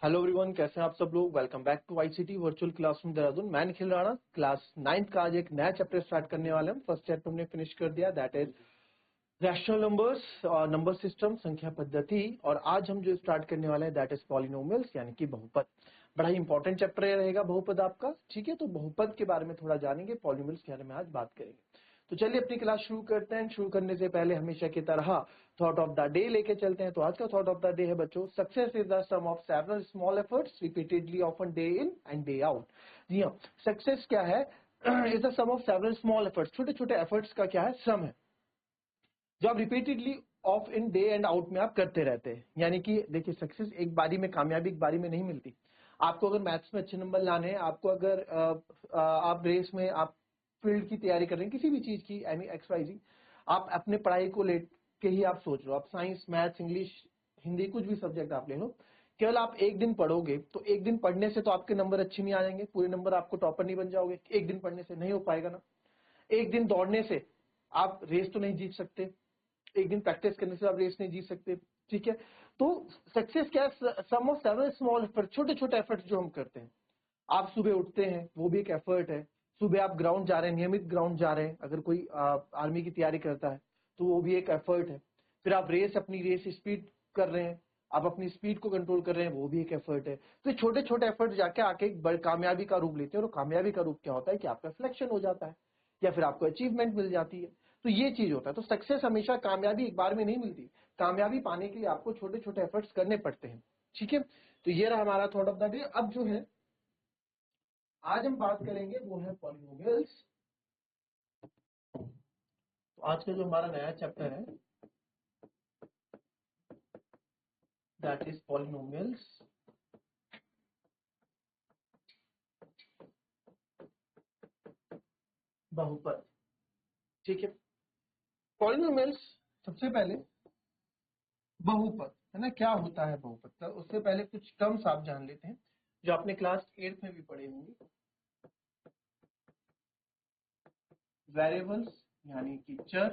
Hello everyone, कैसे हैं आप सब लोग। Welcome back to ICT virtual classroom Dehradun. मैं निखिल राणा, क्लास 9th का आज एक नया चैप्टर स्टार्ट करने वाले हैं। फर्स्ट चैप्टर हमने फिनिश कर दिया, दैट इज रैशनल नंबर्स और नंबर सिस्टम, संख्या पद्धति। और आज हम जो स्टार्ट करने वाले हैं दैट इज पॉलिनोमियल्स, यानी कि बहुपद। बड़ा ही इंपॉर्टेंट चैप्टर रहेगा बहुपद आपका, ठीक है। तो बहुपद के बारे में थोड़ा जानेंगे, पॉलिनोमियल्स के बारे में आज बात करेंगे। तो चलिए अपनी क्लास शुरू करते हैं। शुरू करने से पहले हमेशा की तरह थॉट ऑफ द डे लेके चलते हैं। तो आज का थॉट ऑफ द डे है बच्चों, success is the sum of several small efforts repeatedly often day in and day out. जी हाँ, सक्सेस क्या है, is the sum of several small efforts, छोटे छोटे एफर्ट्स का क्या है, सम है, जो आप repeatedly of in day and out में आप करते रहते हैं। यानी कि देखिए, सक्सेस एक बारी में, कामयाबी एक बारी में नहीं मिलती। आपको अगर मैथ्स में अच्छे नंबर लाने हैं, आपको अगर आप रेस में, आप फील्ड की तैयारी कर रहे हैं किसी भी चीज की, आई मीन एक्स वाई जी, आप अपने पढ़ाई को लेके ही आप सोच रहे हो, आप साइंस मैथ्स इंग्लिश हिंदी कुछ भी सब्जेक्ट आप ले लो, केवल आप एक दिन पढ़ोगे तो एक दिन पढ़ने से तो आपके नंबर अच्छे नहीं आ जाएंगे, पूरे नंबर आपको टॉपर नहीं बन जाओगे, एक दिन पढ़ने से नहीं हो पाएगा ना। एक दिन दौड़ने से आप रेस तो नहीं जीत सकते, एक दिन प्रैक्टिस करने से आप रेस नहीं जीत सकते, ठीक है। तो सक्सेस क्या है, सम ऑफ सेवरल स्मॉल एफर्ट, छोटे छोटे एफर्ट्स जो हम करते हैं। आप सुबह उठते हैं, वो भी एक एफर्ट है। सुबह आप ग्राउंड जा रहे हैं, नियमित ग्राउंड जा रहे हैं, अगर कोई आर्मी की तैयारी करता है तो वो भी एक एफर्ट है। फिर आप रेस, अपनी रेस स्पीड कर रहे हैं, आप अपनी स्पीड को कंट्रोल कर रहे हैं, वो भी एक एफर्ट है। तो छोटे छोटे एफर्ट जाके आके एक बड़ी कामयाबी का रूप लेते हैं। और कामयाबी का रूप क्या होता है कि आपका सिलेक्शन हो जाता है या फिर आपको अचीवमेंट मिल जाती है। तो ये चीज होता है। तो सक्सेस हमेशा, कामयाबी एक बार में नहीं मिलती, कामयाबी पाने के लिए आपको छोटे छोटे एफर्ट्स करने पड़ते हैं, ठीक है। तो ये रहा हमारा थॉट ऑफ द डे। अब जो है आज हम बात करेंगे वो है पॉलिनोमियल्स। तो आज का जो हमारा नया चैप्टर है दैट इज पॉलिनोमियल्स। बहुपद, ठीक है। पॉलिनोमियल्स, सबसे पहले बहुपद है ना, क्या होता है बहुपद, तो उससे पहले कुछ टर्म्स आप जान लेते हैं जो आपने क्लास 8th में भी पढ़े होंगे। वेरिएबल्स यानी कि चर।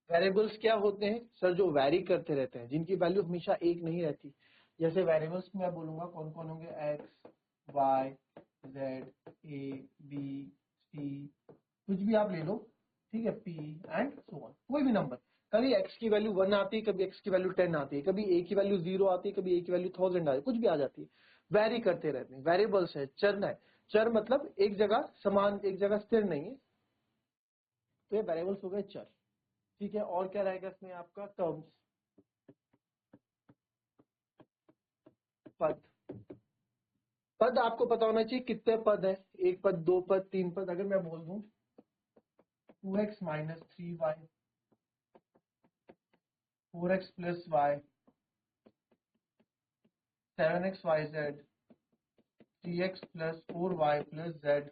वेरिएबल्स क्या होते हैं सर, जो वैरी करते रहते हैं, जिनकी वैल्यू हमेशा एक नहीं रहती। जैसे वेरिएबल्स में मैं बोलूंगा कौन कौन होंगे, x y z a b c, कुछ भी आप ले लो, ठीक है, पी एंड सो ऑन, कोई भी नंबर। कभी एक्स की वैल्यू 1 आती है, कभी एक्स की वैल्यू 10 आती है, कभी ए की वैल्यू 0 आती है, कभी ए की वैल्यू 1000 आती है, कुछ भी आ जाती है। वैरी करते रहते हैं, वेरिएबल्स है, चर है। चर मतलब एक जगह समान, एक जगह स्थिर नहीं है, तो ये वेरिएबल्स हो गए चर, ठीक है। और क्या रहेगा इसमें आपका, टर्म्स, पद। पद आपको पता होना चाहिए कितने पद है, एक पद, दो पद, तीन पद। अगर मैं बोल दूं 2x minus 3y, 4x plus y, 7xyz, 3x plus 4y plus z,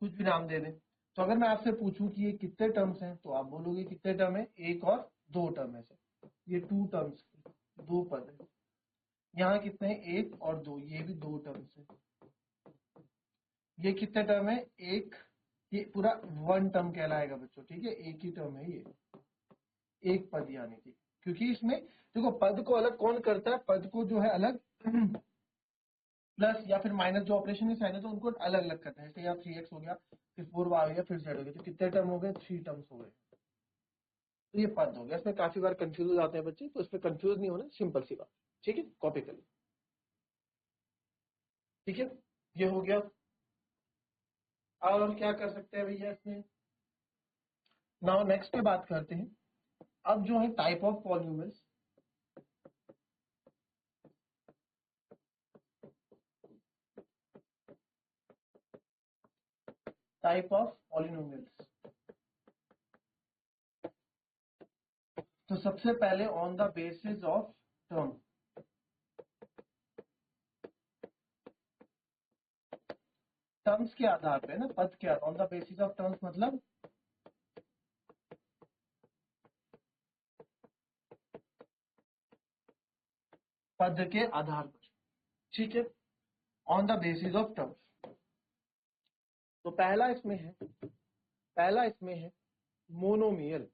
कुछ भी नाम दे दें। तो अगर मैं आपसे पूछूं कि ये कितने टर्म्स हैं, तो आप बोलोगे कितने टर्म है, एक और दो टर्म है सर, ये टू टर्म्स, दो पद है। यहाँ कितने हैं, एक और दो, ये भी दो टर्म्स है। ये कितने टर्म है, एक, ये पूरा वन टर्म कहलाएगा बच्चों, ठीक है, एक ही टर्म है ये, एक पद यानी कि। क्योंकि इसमें देखो, पद को अलग कौन करता है, पद को जो है अलग प्लस या फिर माइनस, जो ऑपरेशन में साइन है तो उनको अलग अलग करते हैं। जैसे यहाँ 3x हो गया, फिर 4y हो गया, फिर z हो गया, तो कितने टर्म हो गए, 3 टर्म्स हो गए। तो ये पद हो गया। इसमें काफी बार कंफ्यूज हो जाते हैं बच्चे, तो इसमें कंफ्यूज नहीं होना, सिंपल सी बात, ठीक है, कॉपी कर लो, ठीक है। ये हो गया। और क्या कर सकते हैं भैया इसमें, नाउ नेक्स्ट पे बात करते हैं। अब जो है type of polynomials, type of polynomials. तो सबसे पहले on the basis of term, terms के आधार पे ना, पद के on the basis of terms मतलब पद के आधार पर, ठीक है, on the basis of terms. तो पहला इसमें है मोनोमियल।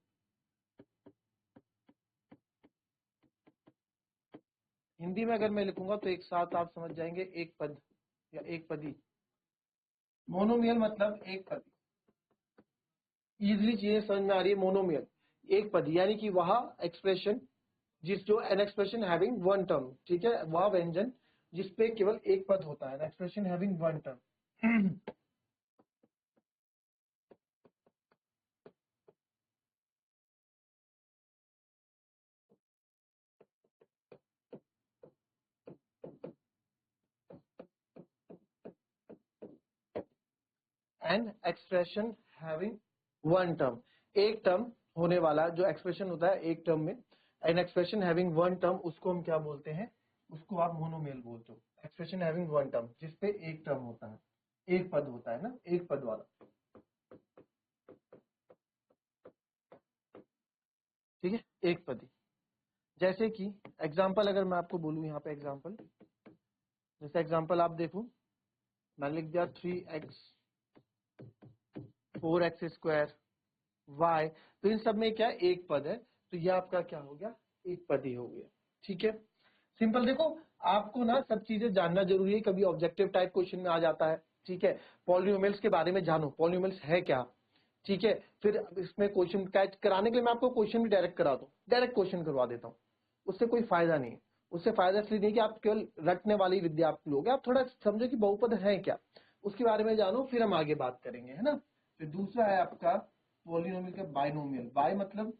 हिंदी में अगर मैं लिखूंगा तो एक साथ आप समझ जाएंगे, एक पद या एक पदी। मोनोमियल मतलब एक पदी, इजिली चीजें समझ में आ रही है। मोनोमियल एक पदी यानी कि वह एक्सप्रेशन जो an expression having one term, ठीक है, वह व्यंजन जिसपे केवल एक पद होता है, expression having one term. An expression having one term, एक टर्म होने वाला जो एक्सप्रेशन होता है एक टर्म में, an expression having one term, उसको हम क्या बोलते हैं, उसको आप मोनोमेल बोलते हो। एक्सप्रेशन हैविंग वन टर्म जिसपे एक टर्म होता है, एक पद होता है ना, एक पद वाला, ठीक है, एक पदी। जैसे कि एग्जाम्पल अगर मैं आपको बोलूं, यहाँ पे एग्जाम्पल, जैसे एग्जाम्पल आप देखो, मैंने लिख दिया 3x 4x स्क्वायर y, तो इन सब में क्या एक पद है, तो ये आपका क्या हो गया, एक पद ही हो गया। ठीक है, सिंपल। देखो आपको ना सब चीजें जानना जरूरी है, कभी ऑब्जेक्टिव टाइप क्वेश्चन में आ जाता है, ठीक है, पॉलिनोमियल्स के बारे में जानो, पॉलिनोमियल्स है क्या, ठीक है, फिर इसमें क्वेश्चन कैच कराने के लिए मैं आपको क्वेश्चन भी डायरेक्ट करा दूं, डायरेक्ट क्वेश्चन करवा देता हूँ, उससे कोई फायदा नहीं है। उससे फायदा इसलिए नहीं कि आप केवल रटने वाली विद्या आप लोगे, आप थोड़ा समझो कि बहुपद है क्या, उसके बारे में जानो, फिर हम आगे बात करेंगे, है ना। फिर दूसरा है आपका पॉलिनोमियल का बाइनोमियल। बाय मतलब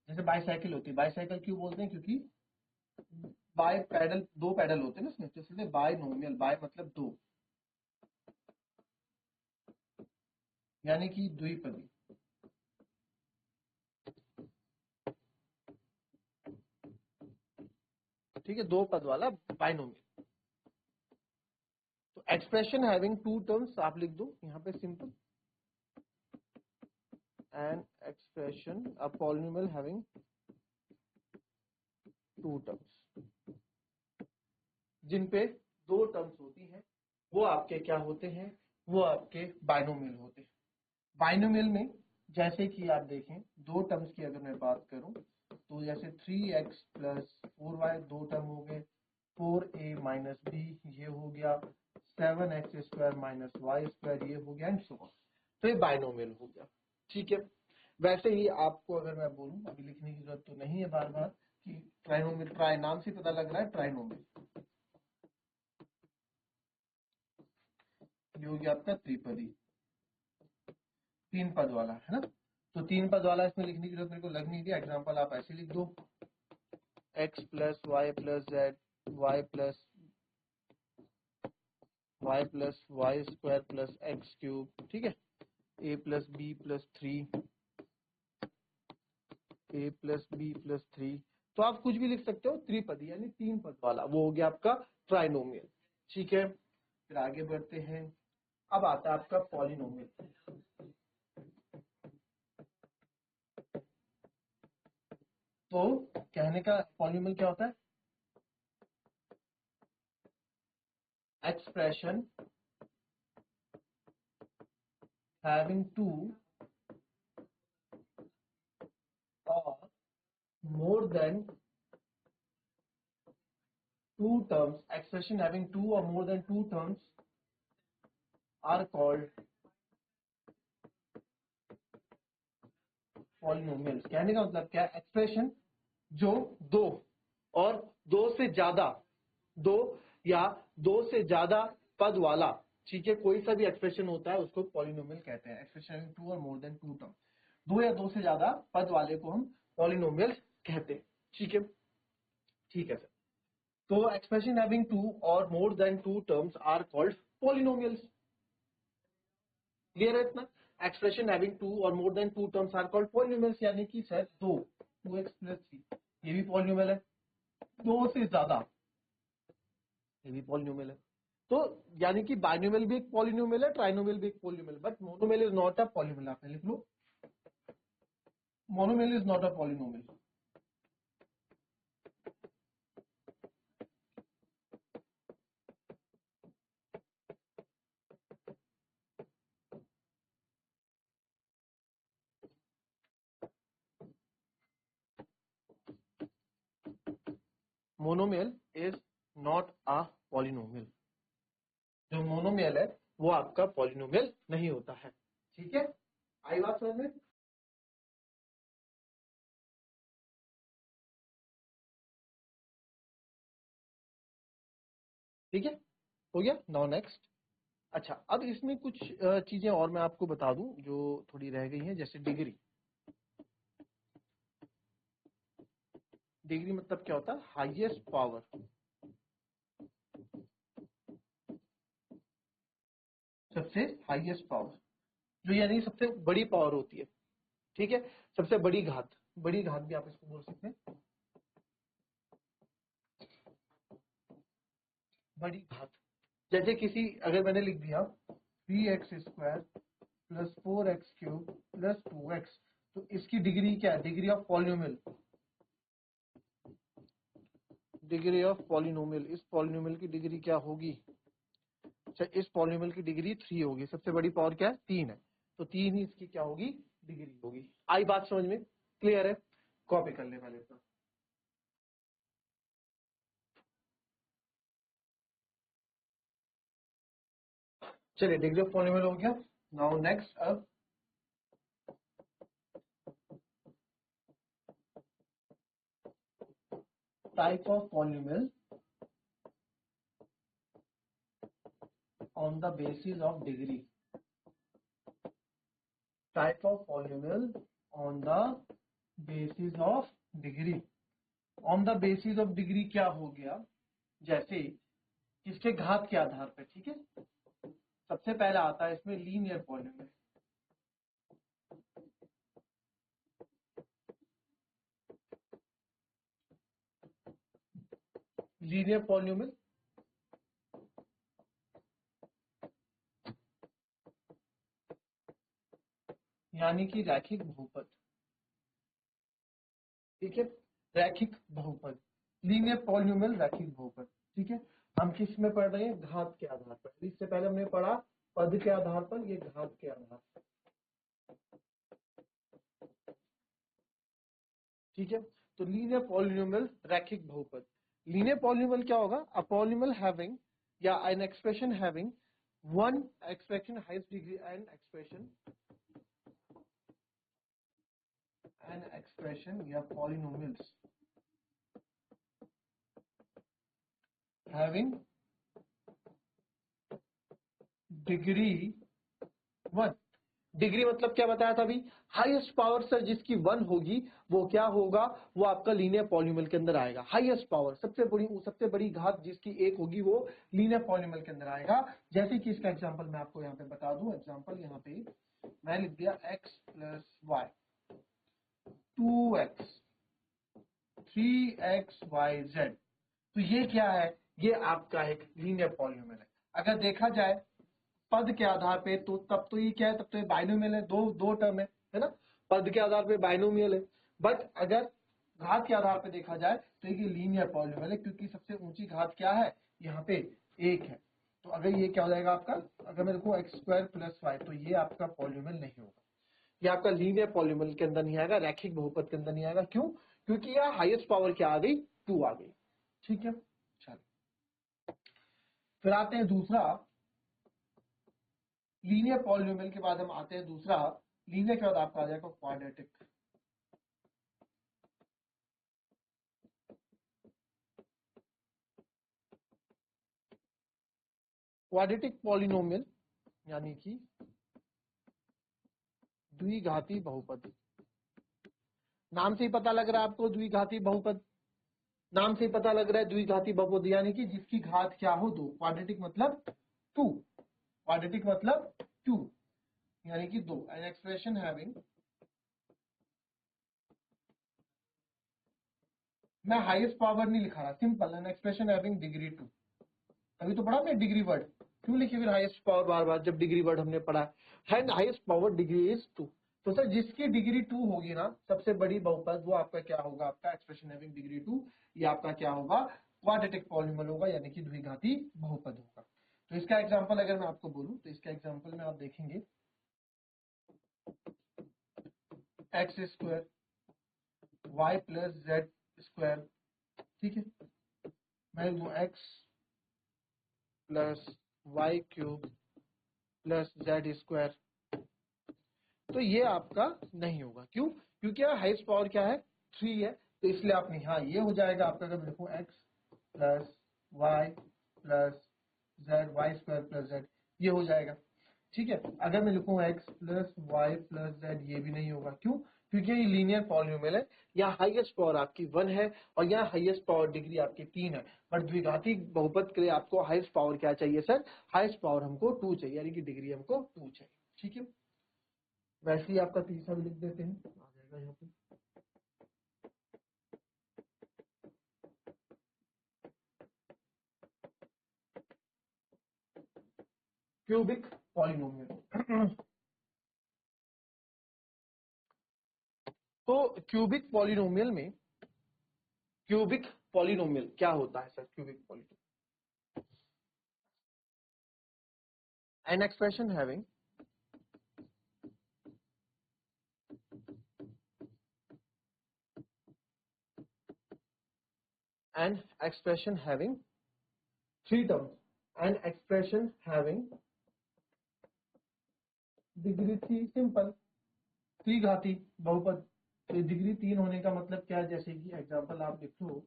जैसे बाईसाइकिल होती है, बाईसाइकिल क्यों बोलते हैं, क्योंकि बाय पैडल, दो पैडल होते हैं ना उसमें, तो इसलिए बाइनोमियल, बाय मतलब दो, यानी कि द्विपदी, ठीक है, दो पद वाला बाइनोमियल। तो एक्सप्रेशन हैविंग टू टर्म्स आप लिख दो यहाँ पे simple, an expression a polynomial having two terms, जिन पे दो टर्म्स होती हैं वो आपके क्या होते हैं, वो आपके बाइनोमियल होते हैं। बाइनोमियल में जैसे कि आप देखें, दो टर्म्स की अगर मैं बात करूं, तो जैसे 3x प्लस 4y दो टर्म हो गए, 4a माइनस बी ये हो गया, 7x square minus Y square ये हो गया, एंड सो ऑन। तो ये बाइनोमियल हो गया, ठीक है। वैसे ही आपको अगर मैं बोलूं, अभी लिखने की जरूरत तो नहीं है बार बार, कि ट्राइनोमियल, ट्राई नाम से पता लग रहा है, ट्राइनोमियल ये हो गया आपका त्रिपदी, तीन पद वाला, है ना। तो तीन पद वाला इसमें लिखने की जरूरत मेरे को लग नहीं दिया, एग्जाम्पल आप ऐसे लिख दो, x plus y plus z, y plus y square plus x cube, ठीक है, a plus b plus three, a plus b plus three, तो आप कुछ भी लिख सकते हो, त्रिपदी यानी तीन पद वाला, वो हो गया आपका ट्राइनोमियल, ठीक है। फिर आगे बढ़ते हैं, अब आता है आपका पॉलिनोमियल। तो कहने का पॉलिनोमियल क्या होता है, expression having two or more than two terms, expression having two or more than two terms are called polynomials। कहने का मतलब क्या है, एक्सप्रेशन जो दो और दो से ज्यादा, दो या दो से ज्यादा पद वाला, ठीक है, कोई सा भी एक्सप्रेशन होता है उसको पॉलिनोमियल कहते हैं। एक्सप्रेशन टू और मोर देन टू टर्म, दो या दो से ज्यादा पद वाले को हम पॉलिनोमियल कहते हैं, ठीक है, ठीक है सर। तो एक्सप्रेशन हैविंग टू और more than two terms are called polynomials. Clear है इतना, एक्सप्रेशन हैविंग टू और more than two terms are called polynomials, यानी कि सर दो, 2x प्लस 3 ये भी पॉलिनोमियल है, दो से ज्यादा ये भी पॉलिनोमियल है। तो यानी कि बाइनोमियल भी एक पॉलिनोमियल है, ट्राइनोमियल भी एक polynomial, but monomial is not a polynomial. आप लिख लो, monomial is not a polynomial. Monomial is not a polynomial. जो मोनोमियल है वो आपका पॉलिनोमियल नहीं होता है। ठीक है, आई बात समझ में? ठीक है, हो गया। Now next. अच्छा, अब इसमें कुछ चीजें और मैं आपको बता दूं जो थोड़ी रह गई हैं, जैसे डिग्री। डिग्री मतलब क्या होता है? Highest power. सबसे हाईएस्ट पावर, जो यानी सबसे बड़ी पावर होती है। ठीक है, सबसे बड़ी घात, बड़ी घात भी आप इसको बोल सकते हैं, बड़ी घात। जैसे किसी, अगर मैंने लिख दिया 3x² plus 4x³ plus 2x, तो इसकी डिग्री क्या है? Degree of polynomial, degree of polynomial. इस पॉलिनोमियल की डिग्री क्या होगी? अच्छा, इस पॉलिनोमियल की डिग्री 3 होगी। सबसे बड़ी पावर क्या है? 3 है, तो 3 ही इसकी क्या होगी? डिग्री होगी। आई बात समझ में? क्लियर है? कॉपी कर ले पहले अपना। चलिए, डिग्री ऑफ पॉलिनोमियल हो गया। नाउ नेक्स्ट, अब type of polynomial on the basis of degree. Type of polynomial on the basis of degree. On the basis of degree क्या हो गया? जैसे किसके घात के आधार पर। ठीक है, सबसे पहला आता है इसमें लीनियर पॉलिनोमियल। लीनियर पॉलिनोमियल यानी कि रैखिक बहुपद। ठीक है, रैखिक बहुपद, लीनियर पॉलिनोमियल रैखिक बहुपद। ठीक है, हम किस में पढ़ रहे हैं? घात के आधार पर। इससे पहले हमने पढ़ा पद के आधार पर, ये घात के आधार पर। ठीक है, तो लीनियर पॉलिनोमियल रैखिक बहुपद। लीनियर पॉलिनोमियल क्या होगा? अ पॉलिनोमियल हैविंग या an expression having one expression highest degree an expression या पॉलिनोमियल्स हैविंग डिग्री 1। डिग्री मतलब क्या बताया था अभी? हाईएस्ट पावर सर जिसकी 1 होगी वो क्या होगा? वो आपका लीनियर पॉलिनोमियल के अंदर आएगा। हाईएस्ट पावर, सबसे बड़ी घात जिसकी 1 होगी वो लीनियर पॉलिनोमियल के अंदर आएगा। जैसे कि इसका एग्जांपल मैं आपको यहाँ पे बता दूं। एग्जांपल यहाँ पे मैं लिख दिया x plus Y 2x 3xyz। तो ये क्या है? ये आपका एक लीनियर पॉलिनोमियल है। अगर देखा जाए पद के आधार पे, तो तब तो ये क्या है? तब तो ये बाइनोमियल है, दो दो टर्म है ना? पद के आधार पे बाइनोमियल है। बट अगर घात के आधार पे देखा जाए तो ये लीनियर पॉलिनोमियल है, क्योंकि सबसे ऊंची घात क्या है? यहाँ पे 1 है। तो अगर ये क्या हो जाएगा आपका? अगर मैं देखो x² प्लस वाई, तो ये आपका पॉलिनोमियल नहीं होगा। ये आपका लीनियर पॉलिनोमियल के अंदर नहीं आएगा, रैखिक बहुपद के अंदर नहीं आएगा। क्यों? क्योंकि यह हाईएस्ट पावर क्या आ गई? 2 आ गई। ठीक है, चलो फिर आते हैं दूसरा। लीनियर पॉलिनोमियल के बाद हम आते हैं दूसरा। लीनियर के बाद आपका आ जाएगा क्वाड्रेटिक। क्वाड्रेटिक पॉलिनोमियल यानी कि द्विघाती बहुपद। नाम से ही पता लग रहा है आपको, द्विघाती बहुपद। नाम से ही पता लग रहा है द्विघाती बहुपद यानी कि जिसकी घात क्या हो? 2। क्वाड्रेटिक मतलब 2। क्वाड्रेटिक मतलब 2 यानी कि 2। एन एक्सप्रेशन हैविंग, मैं हाईएस्ट पावर नहीं लिखा रहा, simple an expression having degree 2। अभी तो पढ़ा हमने डिग्री वर्ड, क्यों लिखे फिर हाईएस्ट पावर बार बार जब डिग्री वर्ड हमने पढ़ा है? Highest power degree is 2। तो सर जिसकी डिग्री 2 होगी ना, सबसे बड़ी बहुपद, वो आपका क्या होगा? आपका एक्सप्रेशन हैविंग डिग्री 2। ये आपका क्या होगा? क्वाड्रेटिक पॉलिनोमियल होगा, यानी कि द्विघाती बहुपद होगा। तो इसका एग्जांपल अगर मैं आपको बोलूं, तो इसका एग्जांपल में आप देखेंगे x² y plus z square. ठीक है, मैं लिखूँ x plus y cube plus z square, तो ये आपका नहीं होगा। क्यों? क्योंकि हाईएस्ट पावर क्या है 3 है, तो इसलिए आप नहीं, हाँ ये हो जाएगा आपका। अगर लिखूँ x plus y plus z y square plus z, ये हो जाएगा। ठीक है, अगर मैं लिखूँ x plus y plus z, ये भी नहीं होगा। क्यों? क्योंकि ये लीनियर पॉलिनोमियल है, यहाँ हाईएस्ट पावर आपकी 1 है और यहाँ हाईएस्ट पावर डिग्री आपकी 3 है, बट द्विघाती बहुपद के लिए आपको हाईएस्ट पावर क्या चाहिए सर? हाईएस्ट पावर हमको 2 चाहिए, यानी कि डिग्री हमको 2 चाहिए। ठीक है, वैसे ही आपका तीसरा भी लिख देते हैं, आ जाएगा यहाँ पे। Cubic polynomial. तो क्यूबिक पॉलिनोमियल क्या होता है sir? Cubic polynomial an expression having three terms, an expression having degree 3, simple, त्रिघाती बहुपद। तो डिग्री 3 होने का मतलब क्या है? जैसे कि एग्जांपल आप लिख लो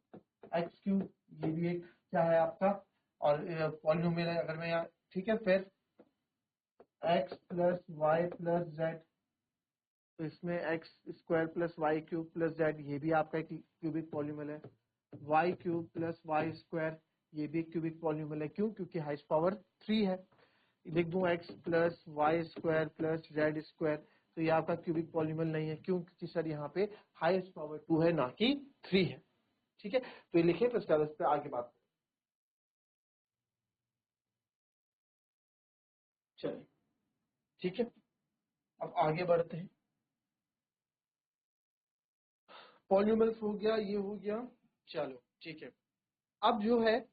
एक्स क्यूब, ये भी एक क्या है आपका, और पॉलिनोमियल है। अगर मैं यहाँ, ठीक है, फिर x plus y plus z, तो इसमें x square plus y cube plus z, ये भी आपका एक क्यूबिक पॉलिनोमियल है। Y cube plus y square, ये भी एक क्यूबिक पॉलिनोमियल है। क्यों? क्योंकि हाईएस्ट पावर 3 है। लिख दूं x plus y square plus z square, तो ये आपका क्यूबिक पॉलिनोमियल नहीं है। क्यों? क्योंकि सर यहाँ पे हाईएस्ट पावर 2 है, ना कि 3 है। ठीक है, तो ये लिखे, तो इसके बाद इस पे आगे बात चलिए। ठीक है, अब आगे बढ़ते हैं। पॉलिनोमियल्स हो गया, ये हो गया, चलो ठीक है। अब जो है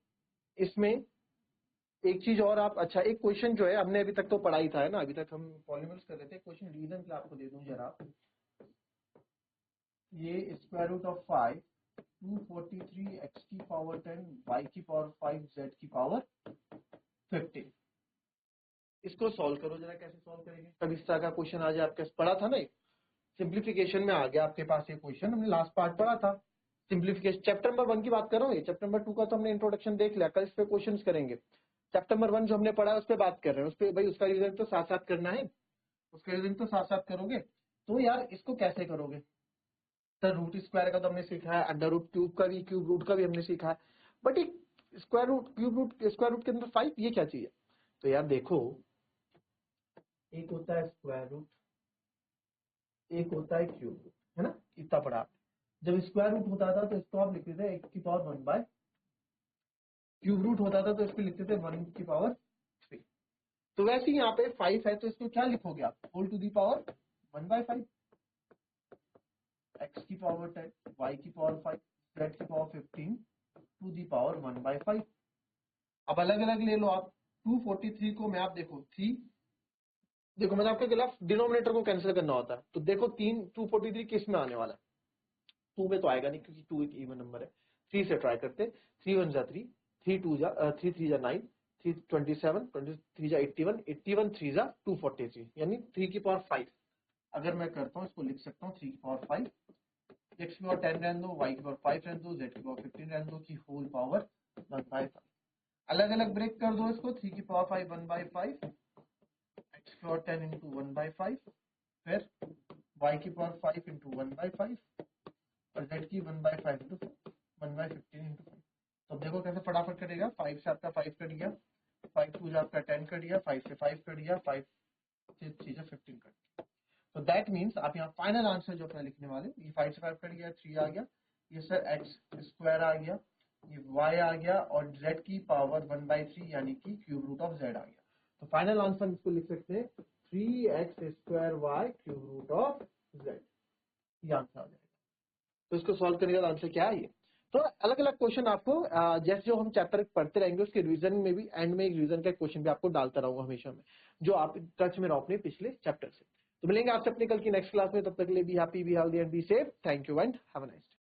इसमें एक चीज और आप, अच्छा एक क्वेश्चन जो है हमने अभी तक तो पढ़ा ही था, है ना, अभी तक हम पॉलिनोमियल्स कर रहे थे। क्वेश्चन रीजन के आपको दे दूं जरा, ये स्क्वायर रूट ऑफ 5 243 एक्स की पावर 10 वाई की पावर 5 जेड की पावर 15, इसको सॉल्व करो जरा। कैसे सॉल्व करेंगे? कभी इस तरह का क्वेश्चन आ जाए आपके पास, पढ़ा था ना, सिंप्लीफिकेशन में आ गया आपके पास ये क्वेश्चन, हमने लास्ट पार्ट पढ़ा था। सिंप्लीफिकेशन चैप्टर नंबर 1 की बात कर रहा हूँ, ये चैप्टर नंबर 2 का तो हमने इंट्रोडक्शन देख लिया, कल इस पे क्वेश्चन करेंगे। चैप्टर नंबर 1 जो हमने पढ़ा है उस पर बात कर रहे हैं, उस पर भाई उसका रिविजन तो साथ साथ करना है, उसका रिविजन तो साथ साथ करोगे। तो यार इसको कैसे करोगे सर? रूट स्क्वायर का तो हमने सीखा है, अंडर रूट क्यूब का भी, क्यूब रूट का भी हमने सीखा है, बट एक square root, cube root, square root के अंदर 5, ये क्या चीज है? तो यार देखो, एक होता है स्क्वायर रूट, एक होता है क्यूब रूट, है ना, इतना पढ़ा। जब स्क्वायर रूट होता था तो इसको आप लिखते थे x की पावर 1 बाय, क्यूब रूट होता था तो इसको लिखते थे 1 की पावर 3। तो वैसे ही यहाँ पे 5 है, तो इसको क्या लिखोगे आप? Whole to the power 1 by 5, x की पावर 10, y की पावर 5, z की power 15 to the power 1 by 5। अब अलग अलग ले लो आप। 243 को मैं, आप देखो 3, देखो मैंने आपके खिलाफ डिनोमिनेटर को कैंसिल करना होता है, तो देखो 243 किस में आने वाला है? 2 में तो आएगा नहीं, क्योंकि 2 एक इवन नंबर है। 3 से ट्राई करते, 3 1 जा 3, 3 2 जा 3 3 जा 9, 3 27, 23 जा 81, 81 3 जा 243, यानी 3 की पावर 5। अगर मैं करता हूँ, इसको लिख सकता हूँ 3 की पावर 5, x की पावर 10 रहने दो, y की पावर 5 रहने दो, z की पावर 15 रहने दो, की होल पावर 1 बाय 5। अलग अलग ब्रेक कर दो इसको, 3 की पावर 5 1 बाय 5, x की पावर 10 इंटू 1 बाय 5, फिर y की पावर 5 इंटू 1 बाय 5, और z की 1 बाय 5 इंटू 1 बाय 15 इंटू 5। तो देखो कैसे फटाफट कटेगा। 5 से आपका 5 कट गया, 5 2 से आपका 10 कट गया, 5 से 5 कट गया, 5 से 3 से 15 कट गया। तो दैट मीन्स आप यहाँ फाइनल आंसर जो अपना लिखने वाले, ये 5 से 5 कट गया, 3 आ गया, ये सर एक्स स्क्वायर आ गया, ये y आ गया, और z की पावर 1 बाई 3 यानी कि क्यूब रूट ऑफ z आ गया। तो फाइनल आंसर इसको लिख सकते हैं 3x square y cube root of z, ये आंसर आ जाएगा। तो इसको सॉल्व करने का आंसर क्या है? ये तो अलग अलग क्वेश्चन आपको जैसे जो हम चैप्टर पढ़ते रहेंगे उसके रिवीजन में भी, एंड में एक रिवीजन का क्वेश्चन भी आपको डालता रहूंगा हमेशा में, जो आप टच में रहो अपने पिछले चैप्टर से। तो मिलेंगे आपसे अपने कल की नेक्स्ट क्लास में, तब तक के लिए be happy, be healthy and be safe. Thank you and have a nice day.